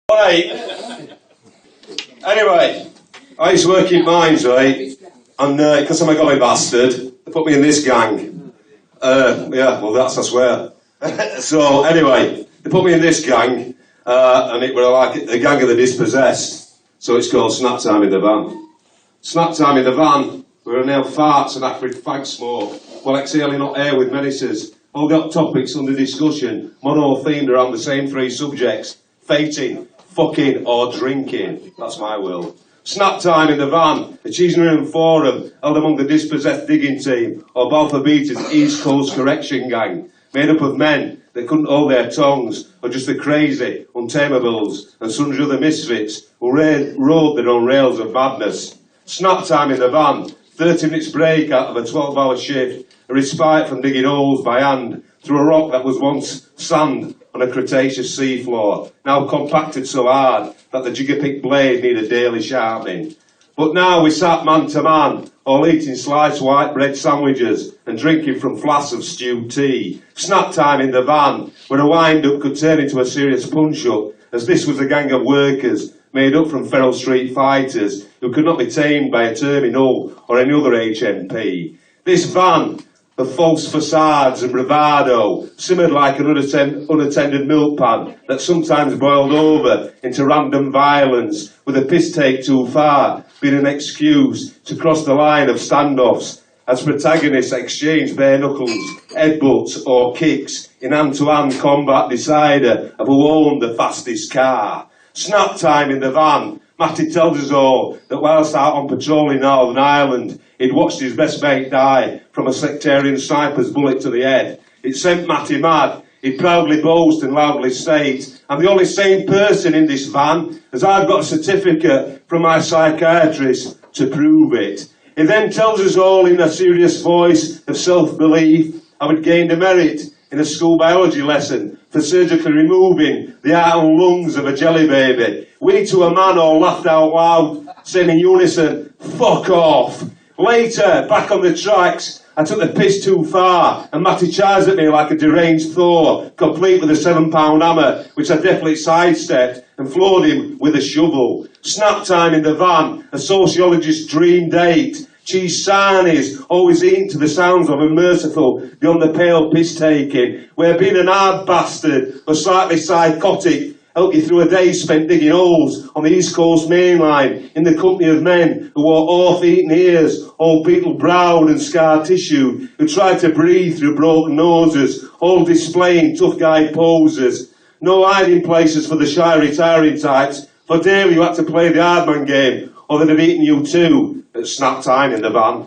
Right. Anyway, I used to work in mines, right? And because I'm a golly bastard, they put me in this gang. Yeah, well, that's I swear. So anyway, they put me in this gang, and it was like the gang of the dispossessed. So it's called Snap Time in the Van. Snap Time in the Van. We're now farts and acrid fag smoke, while exhaling hot air with menaces. All got topics under discussion, mono-themed around the same three subjects: fating, fucking or drinking. That's my world. Snap Time in the Van, a cheese room forum held among the dispossessed digging team, or Balfour Beatty's East Coast Correction Gang, made up of men that couldn't hold their tongues, or just the crazy, untamables, and sundry other misfits who rode their own rails of madness. Snap Time in the Van, 30 minutes break out of a 12-hour shift, a respite from digging holes by hand through a rock that was once sand on a Cretaceous seafloor, now compacted so hard that the jigger-pick blade needed daily sharpening. But now we sat man to man, all eating sliced white bread sandwiches and drinking from flasks of stewed tea. Snap Time in the Van, where a wind-up could turn into a serious punch-up, as this was a gang of workers made up from feral street fighters who could not be tamed by a terminal or any other HMP. This van of false facades and bravado simmered like an unattended milk pan that sometimes boiled over into random violence, with a piss take too far being an excuse to cross the line of standoffs as protagonists exchanged bare knuckles, headbutts or kicks in hand-to-hand combat decider of who owned the fastest car. Snap Time in the Van. Matty tells us all that whilst out on patrol in Northern Ireland, he'd watched his best mate die from a sectarian sniper's bullet to the head. It sent Matty mad. He'd proudly boast and loudly state, "I'm the only sane person in this van, as I've got a certificate from my psychiatrist to prove it." He then tells us all in a serious voice of self-belief how he'd gained a merit in a school biology lesson for surgically removing the heart and lungs of a jelly baby. We to a man all laughed out loud, saying in unison, "Fuck off." Later, back on the tracks, I took the piss too far, and Matty charged at me like a deranged Thor, complete with a 7-pound hammer, which I definitely sidestepped and floored him with a shovel. Snap Time in the Van, a sociologist's dream date. Cheese sarnies, always eaten to the sounds of unmerciful, beyond the pale piss-taking, where being an hard bastard or slightly psychotic helped you through a day spent digging holes on the East Coast main line in the company of men who wore half-eaten ears, all beetle-browed and scar-tissued, who tried to breathe through broken noses, all displaying tough guy poses. No hiding places for the shy retiring types, for daily you had to play the hard man game, or they'd have eaten you too at Snap Time in the Van.